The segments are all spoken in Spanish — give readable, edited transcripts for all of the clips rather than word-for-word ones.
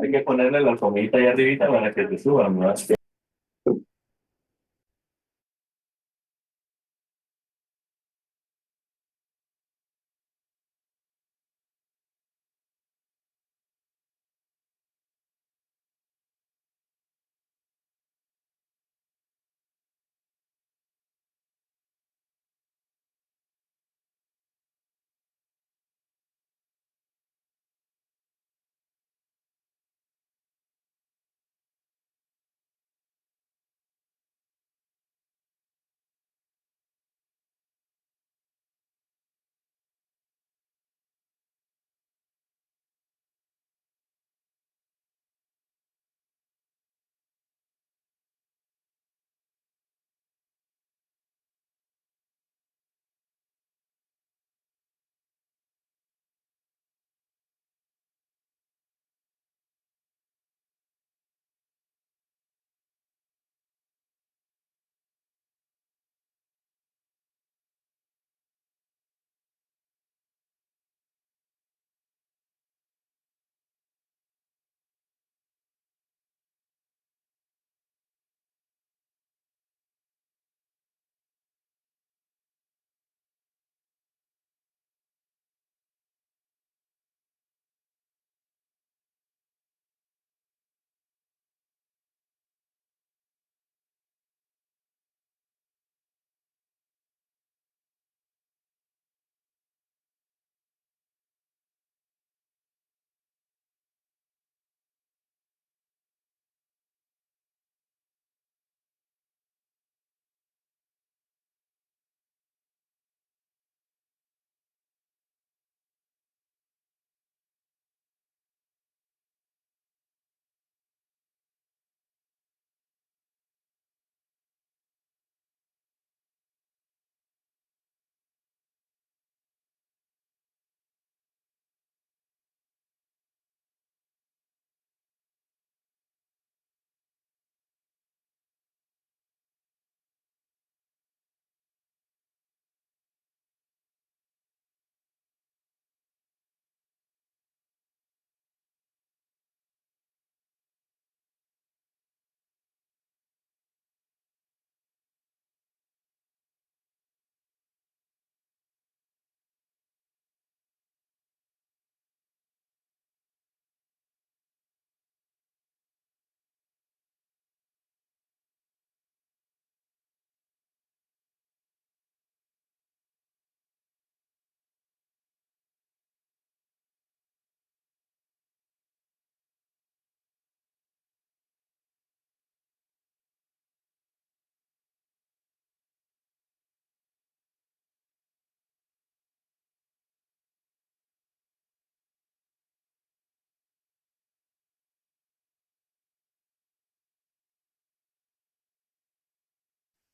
Hay que ponerle la alfomita ahí arribita para que te suban, ¿no?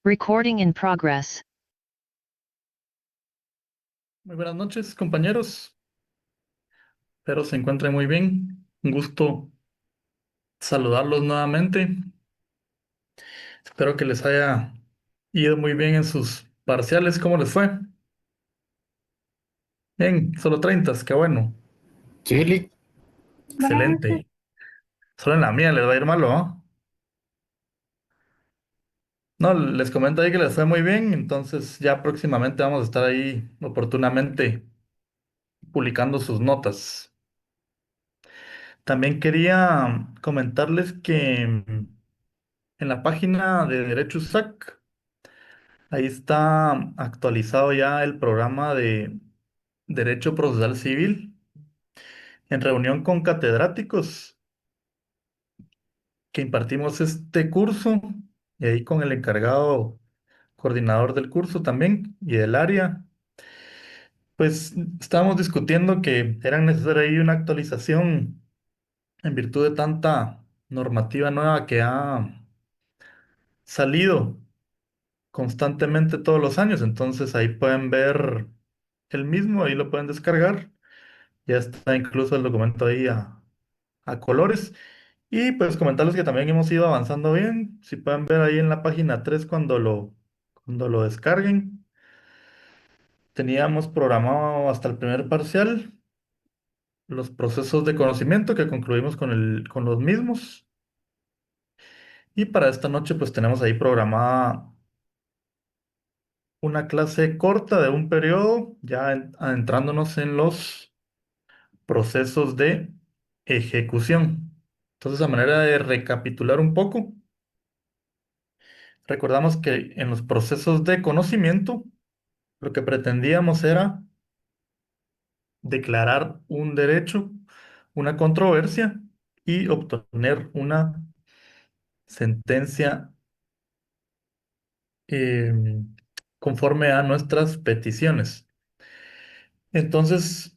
Recording in progress. Muy buenas noches, compañeros. Espero se encuentren muy bien. Un gusto saludarlos nuevamente. Espero que les haya ido muy bien en sus parciales. ¿Cómo les fue? Bien, solo 30, qué bueno. Sí, Lick. Excelente. Solo en la mía les va a ir malo, ¿no? No, les comento ahí que les fue muy bien, entonces ya próximamente vamos a estar ahí oportunamente publicando sus notas. También quería comentarles que en la página de Derecho USAC, ahí está actualizado ya el programa de Derecho Procesal Civil en reunión con catedráticos que impartimos este curso y ahí con el encargado coordinador del curso también y del área. Pues estábamos discutiendo que era necesaria ahí una actualización en virtud de tanta normativa nueva que ha salido constantemente todos los años. Entonces ahí pueden ver el mismo, ahí lo pueden descargar. Ya está incluso el documento ahí a colores. Y pues comentarles que también hemos ido avanzando bien. Si pueden ver ahí en la página 3 cuando lo descarguen. Teníamos programado hasta el primer parcial. los procesos de conocimiento que concluimos con los mismos. Y para esta noche pues tenemos ahí programada una clase corta de un periodo, ya adentrándonos en los procesos de ejecución. Entonces, a manera de recapitular un poco, recordamos que en los procesos de conocimiento, lo que pretendíamos era declarar un derecho, una controversia y obtener una sentencia em, conforme a nuestras peticiones. Entonces,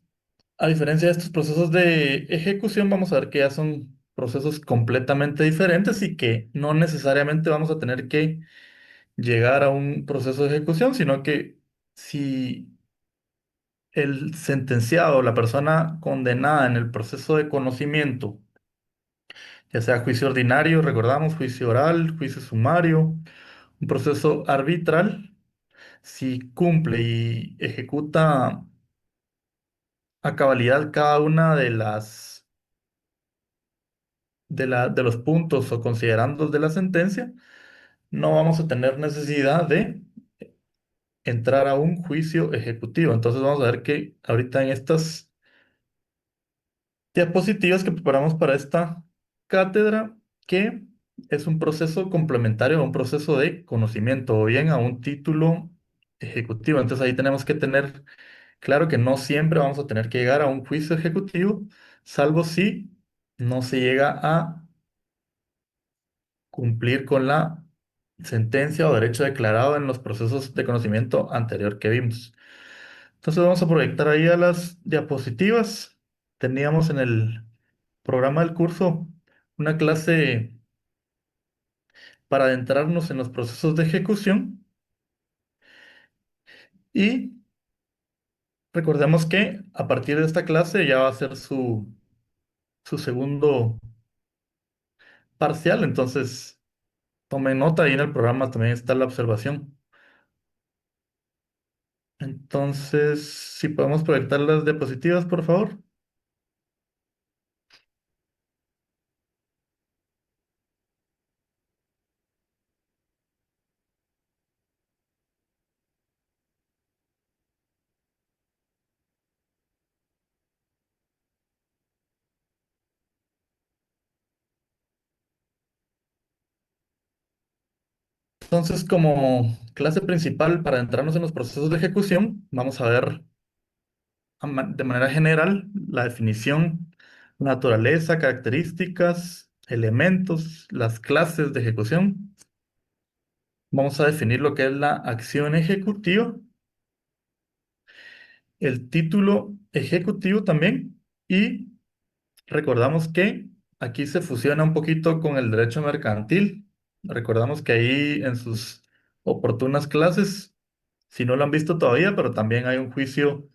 a diferencia de estos procesos de ejecución, vamos a ver que ya son procesos completamente diferentes y que no necesariamente vamos a tener que llegar a un proceso de ejecución, sino que si el sentenciado, la persona condenada en el proceso de conocimiento, ya sea juicio ordinario, recordamos, juicio oral, juicio sumario, un proceso arbitral, si cumple y ejecuta a cabalidad cada una de los puntos o considerandos de la sentencia, no vamos a tener necesidad de entrar a un juicio ejecutivo. Entonces vamos a ver que ahorita en estas diapositivas que preparamos para esta cátedra, que es un proceso complementario a un proceso de conocimiento o bien a un título ejecutivo. Entonces ahí tenemos que tener claro que no siempre vamos a tener que llegar a un juicio ejecutivo, salvo si no se llega a cumplir con la sentencia o derecho declarado en los procesos de conocimiento anterior que vimos. Entonces vamos a proyectar ahí a las diapositivas. Teníamos en el programa del curso una clase para adentrarnos en los procesos de ejecución y recordemos que a partir de esta clase ya va a ser su segundo parcial, entonces tomen nota, ahí en el programa también está la observación. Entonces, si podemos proyectar las diapositivas, por favor. Entonces, como clase principal para entrarnos en los procesos de ejecución, vamos a ver de manera general la definición, naturaleza, características, elementos, las clases de ejecución. Vamos a definir lo que es la acción ejecutiva, el título ejecutivo también, y recordamos que aquí se fusiona un poquito con el derecho mercantil. Recordamos que ahí en sus oportunas clases, si no lo han visto todavía, pero también hay un juicio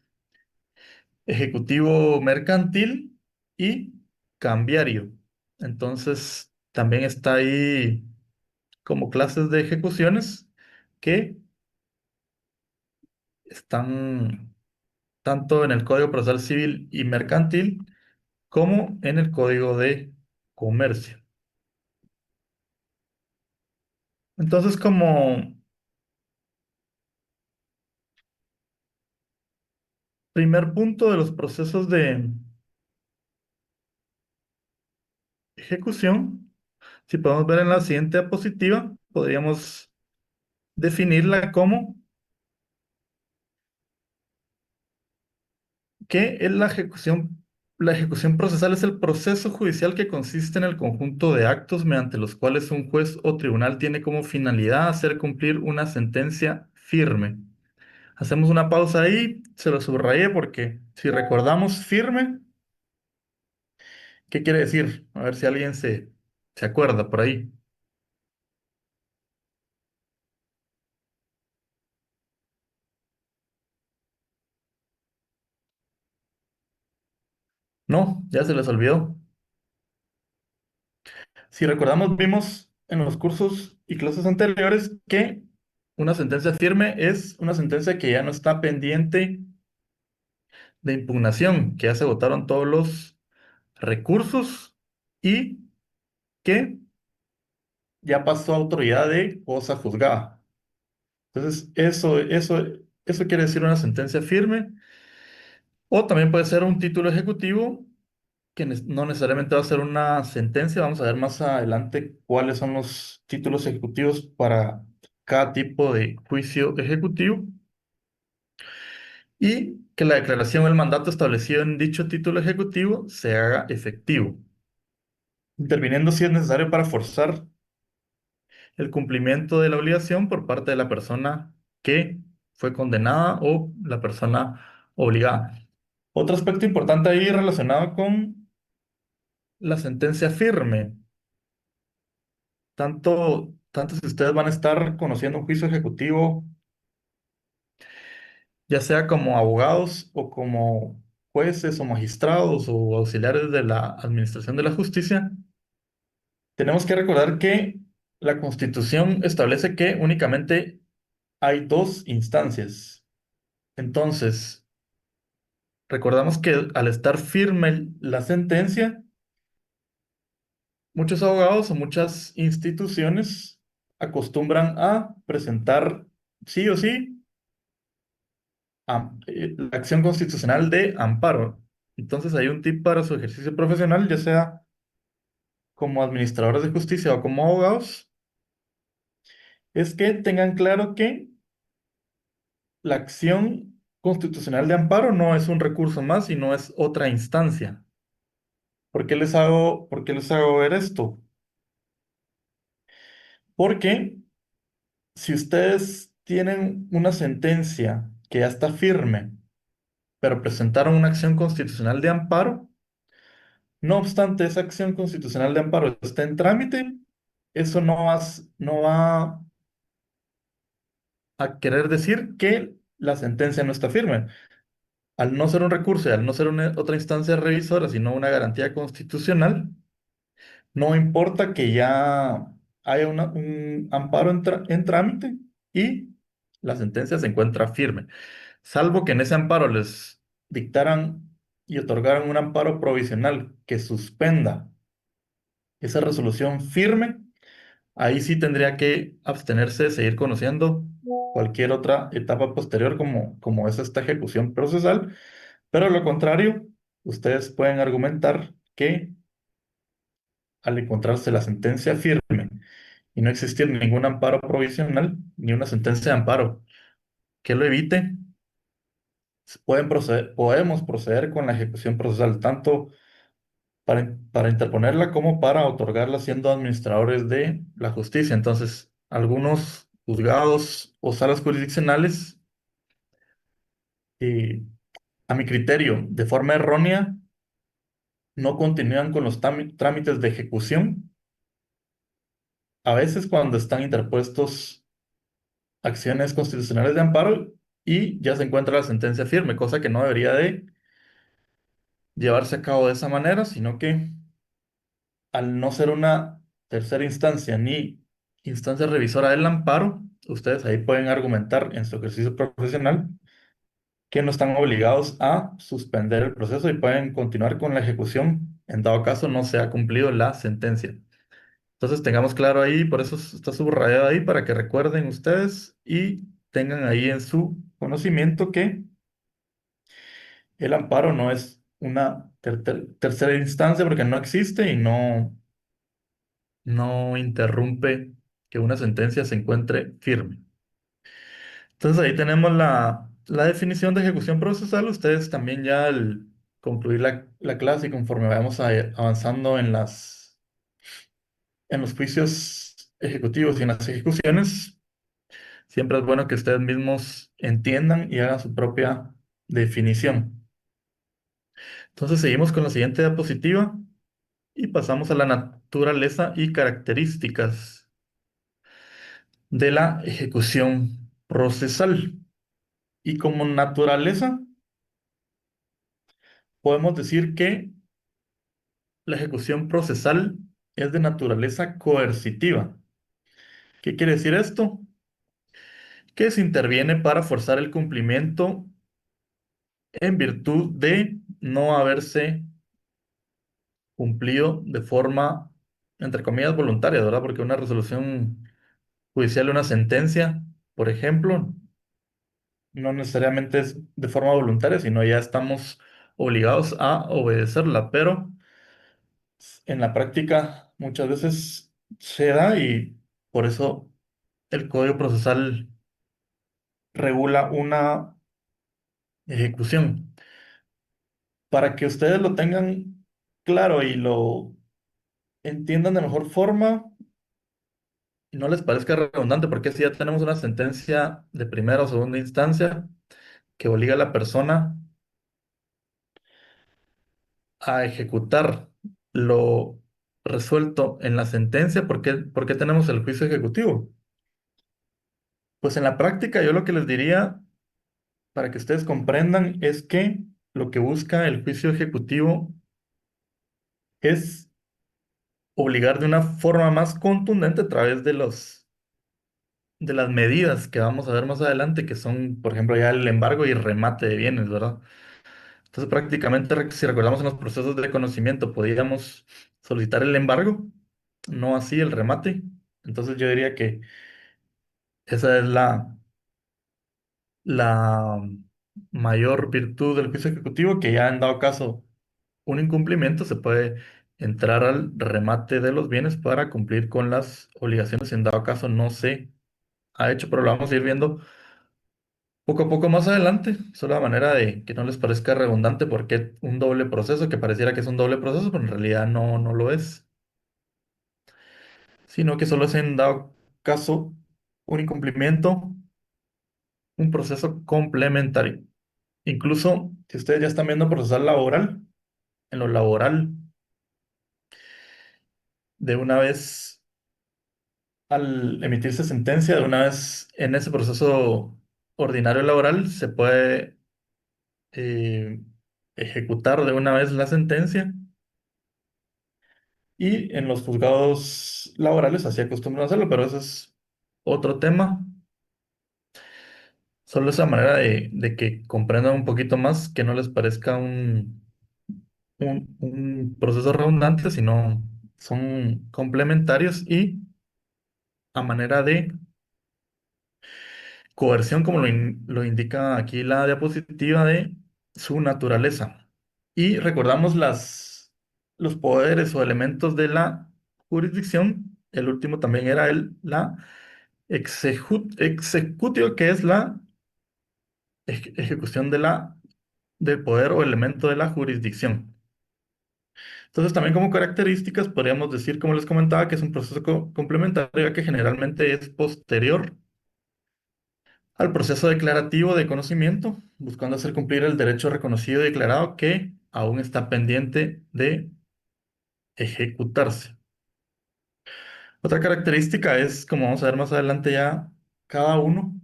ejecutivo mercantil y cambiario. Entonces, también está ahí como clases de ejecuciones que están tanto en el Código Procesal Civil y Mercantil como en el Código de Comercio. Entonces, como primer punto de los procesos de ejecución, si podemos ver en la siguiente diapositiva, podríamos definirla como que es la ejecución. La ejecución procesal es el proceso judicial que consiste en el conjunto de actos mediante los cuales un juez o tribunal tiene como finalidad hacer cumplir una sentencia firme. Hacemos una pausa ahí, se lo subrayé porque si recordamos firme, ¿qué quiere decir? A ver si alguien se acuerda por ahí. No, ya se les olvidó. Si recordamos, vimos en los cursos y clases anteriores que una sentencia firme es una sentencia que ya no está pendiente de impugnación, que ya se votaron todos los recursos y que ya pasó a autoridad de cosa juzgada. Entonces, eso quiere decir una sentencia firme, o también puede ser un título ejecutivo que no necesariamente va a ser una sentencia. Vamos a ver más adelante cuáles son los títulos ejecutivos para cada tipo de juicio ejecutivo, y que la declaración o el mandato establecido en dicho título ejecutivo se haga efectivo, interviniendo si es necesario para forzar el cumplimiento de la obligación por parte de la persona que fue condenada o la persona obligada. Otro aspecto importante ahí relacionado con la sentencia firme. Tanto si ustedes van a estar conociendo un juicio ejecutivo, ya sea como abogados o como jueces o magistrados o auxiliares de la administración de la justicia, tenemos que recordar que la Constitución establece que únicamente hay dos instancias. Entonces, recordamos que al estar firme la sentencia, muchos abogados o muchas instituciones acostumbran a presentar sí o sí la acción constitucional de amparo. Entonces hay un tip para su ejercicio profesional, ya sea como administradores de justicia o como abogados, es que tengan claro que la acción constitucional de amparo no es un recurso más, sino es otra instancia. ¿Por qué les hago ver esto? Porque si ustedes tienen una sentencia que ya está firme, pero presentaron una acción constitucional de amparo, no obstante esa acción constitucional de amparo está en trámite, eso no va a querer decir que la sentencia no está firme. Al no ser un recurso y al no ser otra instancia revisora, sino una garantía constitucional, no importa que ya haya un amparo en trámite y la sentencia se encuentra firme, salvo que en ese amparo les dictaran y otorgaran un amparo provisional que suspenda esa resolución firme. Ahí sí tendría que abstenerse de seguir conociendo cualquier otra etapa posterior como es esta ejecución procesal, pero lo contrario, ustedes pueden argumentar que al encontrarse la sentencia firme y no existir ningún amparo provisional ni una sentencia de amparo que lo evite, podemos proceder con la ejecución procesal, tanto para interponerla como para otorgarla siendo administradores de la justicia. Entonces, algunos juzgados o salas jurisdiccionales, eh, a mi criterio, de forma errónea, no continúan con los trámites de ejecución, a veces cuando están interpuestos acciones constitucionales de amparo y ya se encuentra la sentencia firme, cosa que no debería de llevarse a cabo de esa manera, sino que al no ser una tercera instancia ni instancia revisora del amparo, ustedes ahí pueden argumentar en su ejercicio profesional que no están obligados a suspender el proceso y pueden continuar con la ejecución en dado caso no se ha cumplido la sentencia. Entonces tengamos claro ahí, por eso está subrayado ahí para que recuerden ustedes y tengan ahí en su conocimiento que el amparo no es una tercera instancia porque no existe y no interrumpe que una sentencia se encuentre firme. Entonces ahí tenemos la definición de ejecución procesal. Ustedes también ya al concluir la clase y conforme vayamos avanzando en los juicios ejecutivos y en las ejecuciones, siempre es bueno que ustedes mismos entiendan y hagan su propia definición. Entonces seguimos con la siguiente diapositiva y pasamos a la naturaleza y características de la ejecución procesal. Y como naturaleza, podemos decir que la ejecución procesal es de naturaleza coercitiva. ¿Qué quiere decir esto? Que se interviene para forzar el cumplimiento en virtud de no haberse cumplido de forma, entre comillas, voluntaria, ¿verdad? Porque una resolución judicial, una sentencia, por ejemplo, no necesariamente es de forma voluntaria, sino ya estamos obligados a obedecerla, pero en la práctica muchas veces se da y por eso el Código Procesal regula una ejecución. Para que ustedes lo tengan claro y lo entiendan de mejor forma y no les parezca redundante, porque si ya tenemos una sentencia de primera o segunda instancia que obliga a la persona a ejecutar lo resuelto en la sentencia, por qué tenemos el juicio ejecutivo? Pues en la práctica yo lo que les diría, para que ustedes comprendan, es que lo que busca el juicio ejecutivo es obligar de una forma más contundente a través de las medidas que vamos a ver más adelante, que son, por ejemplo, ya el embargo y remate de bienes, ¿verdad? Entonces, prácticamente, si recordamos en los procesos de conocimiento, podíamos solicitar el embargo, no así el remate. Entonces, yo diría que esa es la mayor virtud del juicio ejecutivo, que ya en dado caso un incumplimiento, se puede entrar al remate de los bienes para cumplir con las obligaciones, si en dado caso no se ha hecho, pero lo vamos a ir viendo poco a poco más adelante, solo de manera de que no les parezca redundante porque un doble proceso, que pareciera que es un doble proceso, pero en realidad no lo es, sino que solo es en dado caso un incumplimiento, un proceso complementario. Incluso si ustedes ya están viendo procesal laboral, en lo laboral, de una vez al emitirse sentencia, de una vez en ese proceso ordinario laboral, se puede eh, ejecutar de una vez la sentencia. Y en los juzgados laborales así acostumbran hacerlo, pero eso es otro tema. Solo esa manera de que comprendan un poquito más, que no les parezca un proceso redundante, sino son complementarios y a manera de coerción, como lo indica aquí la diapositiva de su naturaleza. Y recordamos los poderes o elementos de la jurisdicción. El último también era la executio, que es la ejecución del poder o elemento de la jurisdicción. Entonces, también como características, podríamos decir, como les comentaba, que es un proceso complementario, ya que generalmente es posterior al proceso declarativo de conocimiento, buscando hacer cumplir el derecho reconocido y declarado que aún está pendiente de ejecutarse. Otra característica es, como vamos a ver más adelante ya, cada uno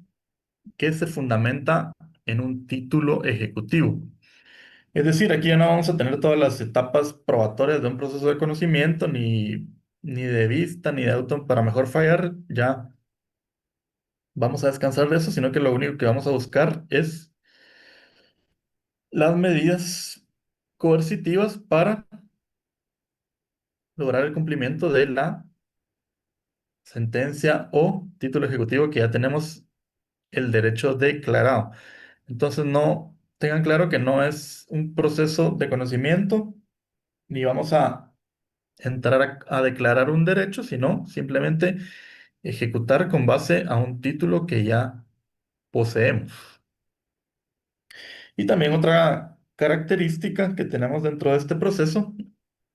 que se fundamenta en un título ejecutivo. Es decir, aquí ya no vamos a tener todas las etapas probatorias de un proceso de conocimiento, ni de vista, ni de auto para mejor fallar. Ya vamos a descansar de eso, sino que lo único que vamos a buscar es las medidas coercitivas para lograr el cumplimiento de la sentencia o título ejecutivo que ya tenemos el derecho declarado. Entonces, no tengan claro que no es un proceso de conocimiento, ni vamos a entrar a declarar un derecho, sino simplemente ejecutar con base a un título que ya poseemos. Y también otra característica que tenemos dentro de este proceso,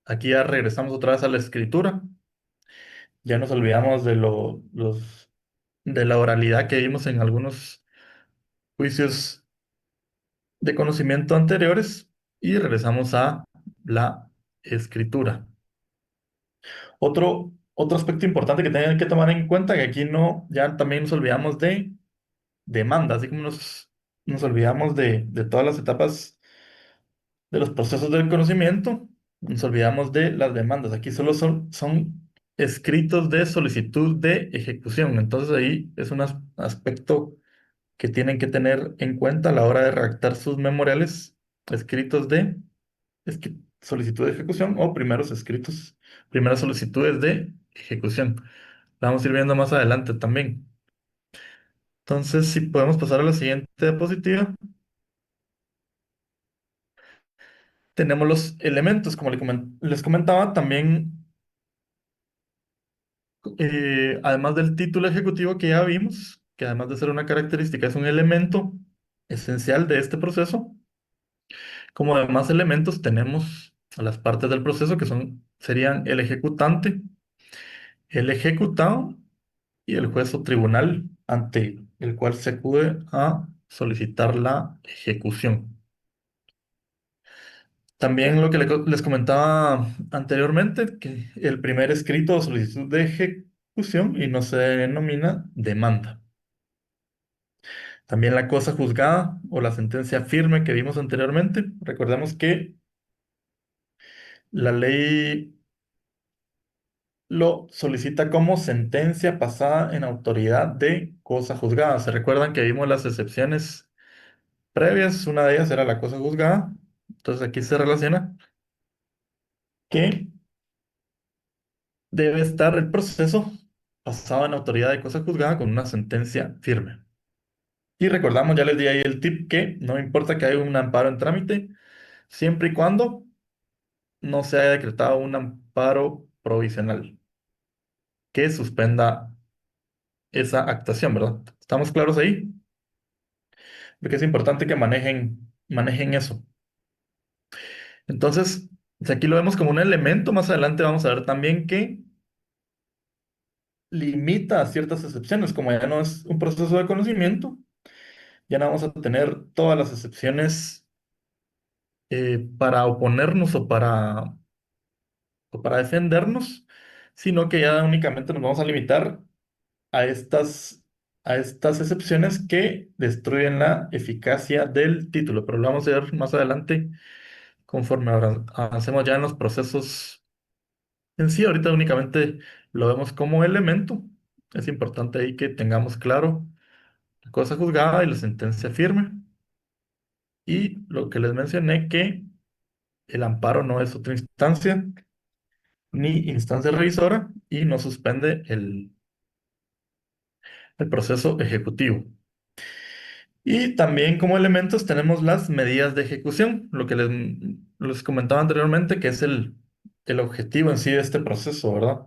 aquí ya regresamos otra vez a la escritura, ya nos olvidamos de la oralidad que vimos en algunos juicios de conocimiento anteriores y regresamos a la escritura. Otro aspecto importante que tienen que tomar en cuenta, que aquí no, ya también nos olvidamos de demanda, así como nos olvidamos de todas las etapas de los procesos del conocimiento, nos olvidamos de las demandas. Aquí solo son escritos de solicitud de ejecución. Entonces ahí es un aspecto que tienen que tener en cuenta a la hora de redactar sus memoriales escritos de solicitud de ejecución o primeras solicitudes de ejecución. La vamos a ir viendo más adelante también. Entonces, si podemos pasar a la siguiente diapositiva, tenemos los elementos, como les comentaba, también, además del título ejecutivo que ya vimos, que además de ser una característica, es un elemento esencial de este proceso. Como demás elementos tenemos a las partes del proceso que serían el ejecutante, el ejecutado y el juez o tribunal ante el cual se acude a solicitar la ejecución. También lo que les comentaba anteriormente, que el primer escrito o solicitud de ejecución y no se denomina demanda. También la cosa juzgada o la sentencia firme que vimos anteriormente. Recordemos que la ley lo solicita como sentencia pasada en autoridad de cosa juzgada. ¿Se recuerdan que vimos las excepciones previas? Una de ellas era la cosa juzgada. Entonces aquí se relaciona que debe estar el proceso pasado en autoridad de cosa juzgada con una sentencia firme. Y recordamos, ya les di ahí el tip que no importa que haya un amparo en trámite, siempre y cuando no se haya decretado un amparo provisional que suspenda esa actuación, ¿verdad? ¿Estamos claros ahí? Porque es importante que manejen eso. Entonces, si aquí lo vemos como un elemento, más adelante vamos a ver también que limita a ciertas excepciones, como ya no es un proceso de conocimiento, ya no vamos a tener todas las excepciones para oponernos o para defendernos, sino que ya únicamente nos vamos a limitar a estas excepciones que destruyen la eficacia del título, pero lo vamos a ver más adelante conforme avancemos ya en los procesos en sí. Ahorita únicamente lo vemos como elemento. Es importante ahí que tengamos claro la cosa juzgada y la sentencia firme. Y lo que les mencioné, que el amparo no es otra instancia ni instancia revisora y no suspende el proceso ejecutivo. Y también como elementos tenemos las medidas de ejecución, lo que les comentaba anteriormente, que es el objetivo en sí de este proceso, ¿verdad?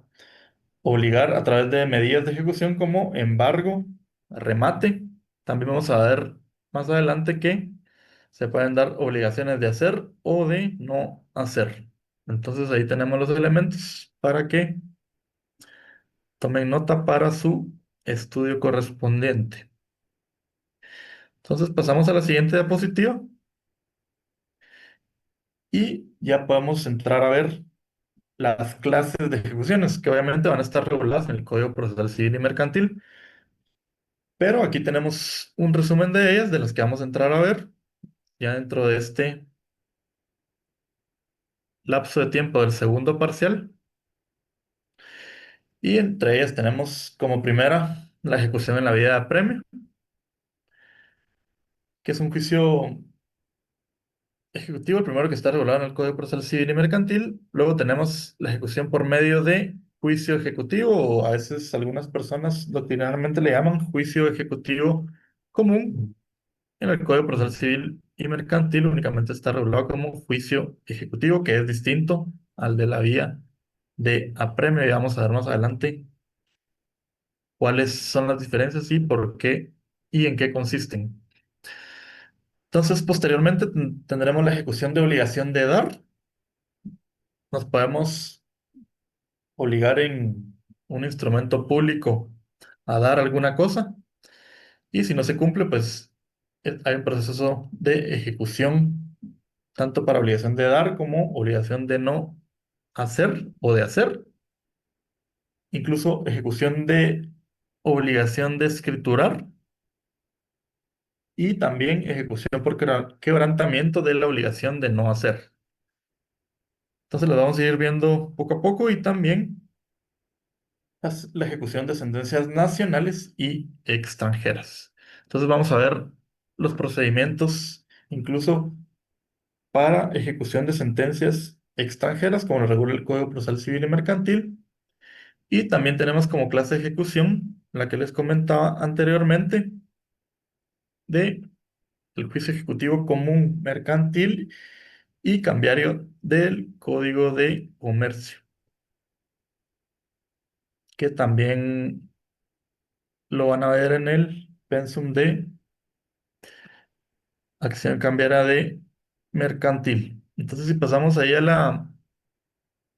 Obligar a través de medidas de ejecución como embargo, remate. También vamos a ver más adelante que se pueden dar obligaciones de hacer o de no hacer. Entonces ahí tenemos los elementos para que tomen nota para su estudio correspondiente. Entonces pasamos a la siguiente diapositiva y ya podemos entrar a ver las clases de ejecuciones, que obviamente van a estar reguladas en el Código Procesal Civil y Mercantil, pero aquí tenemos un resumen de ellas, de las que vamos a entrar a ver ya dentro de este lapso de tiempo del segundo parcial. Y entre ellas tenemos como primera la ejecución en la vía de apremio, que es un juicio ejecutivo, el primero que está regulado en el Código Procesal Civil y Mercantil. Luego tenemos la ejecución por medio de juicio ejecutivo, o a veces algunas personas doctrinalmente le llaman juicio ejecutivo común. En el Código Procesal Civil y Mercantil únicamente está regulado como juicio ejecutivo, que es distinto al de la vía de apremio. Y vamos a ver más adelante cuáles son las diferencias y por qué y en qué consisten. Entonces, posteriormente tendremos la ejecución de obligación de dar. Nos podemos obligar en un instrumento público a dar alguna cosa y si no se cumple, pues hay un proceso de ejecución tanto para obligación de dar como obligación de no hacer o de hacer, incluso ejecución de obligación de escriturar y también ejecución por quebrantamiento de la obligación de no hacer. Entonces lo vamos a ir viendo poco a poco y también la ejecución de sentencias nacionales y extranjeras. Entonces vamos a ver los procedimientos, incluso para ejecución de sentencias extranjeras, como lo regula el Código Procesal Civil y Mercantil. Y también tenemos como clase de ejecución, la que les comentaba anteriormente, de el juicio ejecutivo común mercantil y cambiario del Código de Comercio, que también lo van a ver en el pensum de acción cambiaria de mercantil. Entonces, si pasamos ahí a la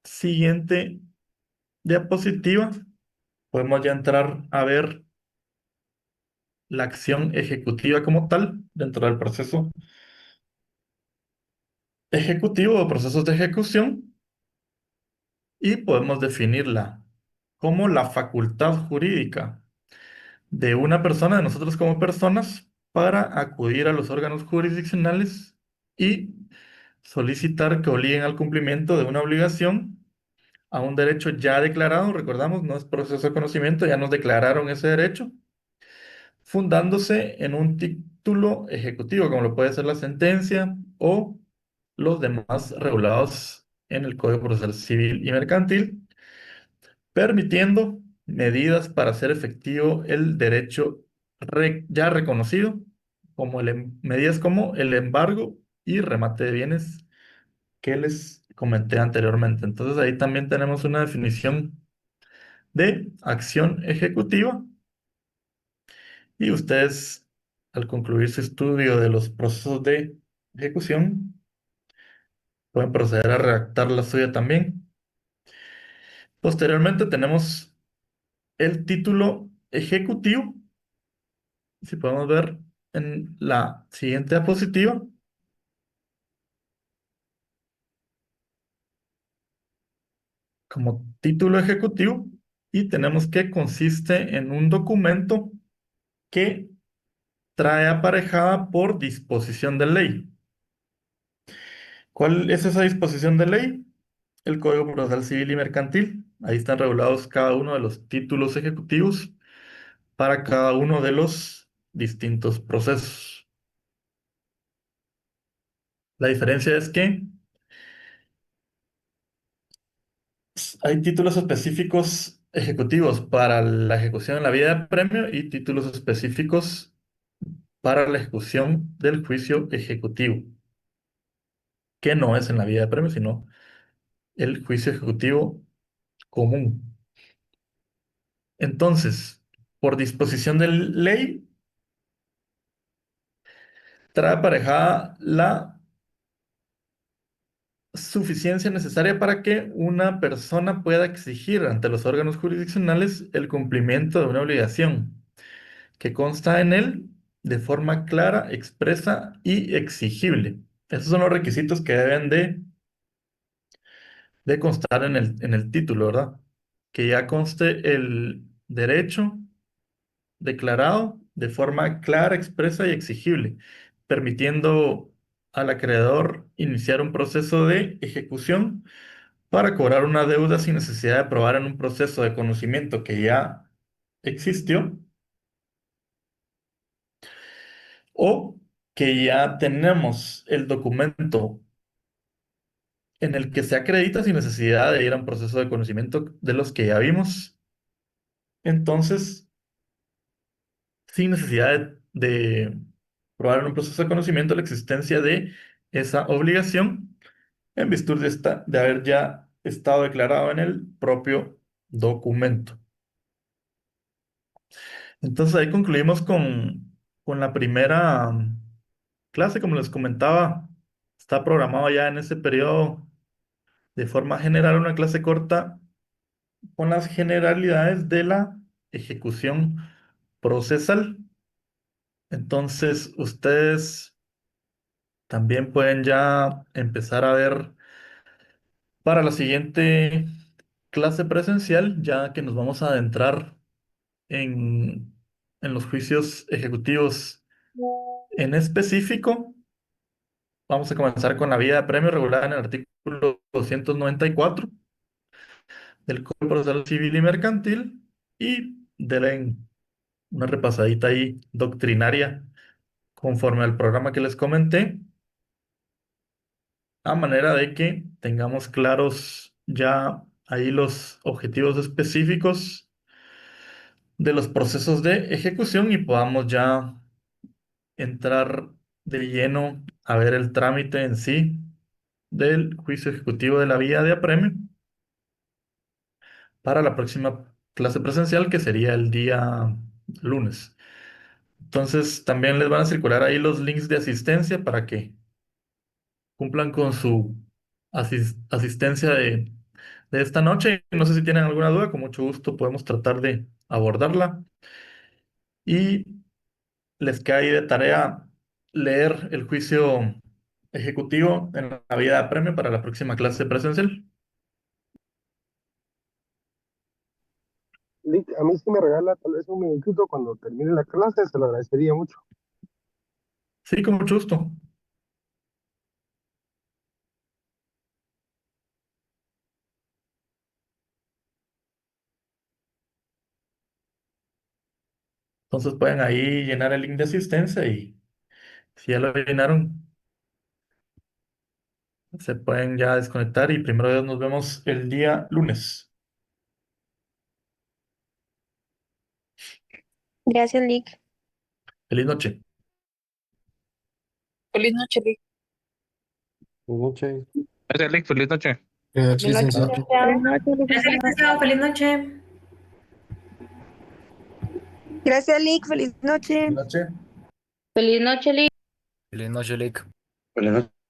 siguiente diapositiva, podemos ya entrar a ver la acción ejecutiva como tal dentro del proceso ejecutivo o procesos de ejecución y podemos definirla como la facultad jurídica de una persona, de nosotros como personas, para acudir a los órganos jurisdiccionales y solicitar que obliguen al cumplimiento de una obligación a un derecho ya declarado. Recordamos, no es proceso de conocimiento, ya nos declararon ese derecho, fundándose en un título ejecutivo, como lo puede ser la sentencia o los demás regulados en el Código Procesal Civil y Mercantil, permitiendo medidas para hacer efectivo el derecho ya reconocido, como medidas como el embargo y remate de bienes que les comenté anteriormente. Entonces ahí también tenemos una definición de acción ejecutiva y ustedes, al concluir su estudio de los procesos de ejecución, pueden proceder a redactar la suya también. Posteriormente tenemos el título ejecutivo. Si podemos ver en la siguiente diapositiva, como título ejecutivo, y tenemos que consiste en un documento que trae aparejada por disposición de ley. ¿Cuál es esa disposición de ley? El Código Procesal Civil y Mercantil. Ahí están regulados cada uno de los títulos ejecutivos para cada uno de los distintos procesos. La diferencia es que hay títulos específicos ejecutivos para la ejecución en la vía de premio y títulos específicos para la ejecución del juicio ejecutivo, que no es en la vía de premio, sino el juicio ejecutivo común. Entonces, por disposición de ley, trae aparejada la suficiencia necesaria para que una persona pueda exigir ante los órganos jurisdiccionales el cumplimiento de una obligación que consta en él de forma clara, expresa y exigible. Esos son los requisitos que deben de constar en el título, ¿verdad? Que ya conste el derecho declarado de forma clara, expresa y exigible, permitiendo al acreedor iniciar un proceso de ejecución para cobrar una deuda sin necesidad de probar en un proceso de conocimiento que ya existió o que ya tenemos el documento en el que se acredita sin necesidad de ir a un proceso de conocimiento de los que ya vimos. Entonces, sin necesidad de probar en un proceso de conocimiento la existencia de esa obligación en virtud de haber ya estado declarado en el propio documento. Entonces ahí concluimos con la primera clase, como les comentaba, está programado ya en ese periodo de forma general una clase corta con las generalidades de la ejecución procesal. Entonces ustedes también pueden ya empezar a ver para la siguiente clase presencial, ya que nos vamos a adentrar en, en los juicios ejecutivos en específico. Vamos a comenzar con la vía de premio regulada en el artículo 294 del Código Procesal Civil y Mercantil y de la una repasadita ahí doctrinaria conforme al programa que les comenté, a manera de que tengamos claros ya ahí los objetivos específicos de los procesos de ejecución y podamos ya entrar de lleno a ver el trámite en sí del juicio ejecutivo de la vía de apremio para la próxima clase presencial, que sería el día lunes. Entonces, también les van a circular ahí los links de asistencia para que cumplan con su asistencia de esta noche. No sé si tienen alguna duda, con mucho gusto podemos tratar de abordarla. Y les cae de tarea leer el juicio ejecutivo en la vía de apremio para la próxima clase presencial. Lick, a mí si me regala tal vez un minutito cuando termine la clase, se lo agradecería mucho. Sí, con mucho gusto. Entonces pueden ahí llenar el link de asistencia y si ya lo llenaron, se pueden ya desconectar y primero Dios nos vemos el día lunes. Gracias, Lick. Feliz noche. Feliz noche, Lick. Buenas noches. Gracias, Lick. Feliz noche. Feliz noche, Buenas noches. Feliz noche, Gracias, licenciado. Feliz noche. Gracias, Lick. Feliz noche. Buenas noches. Feliz noche, Lick. Feliz noche, Lick. Buenas noches.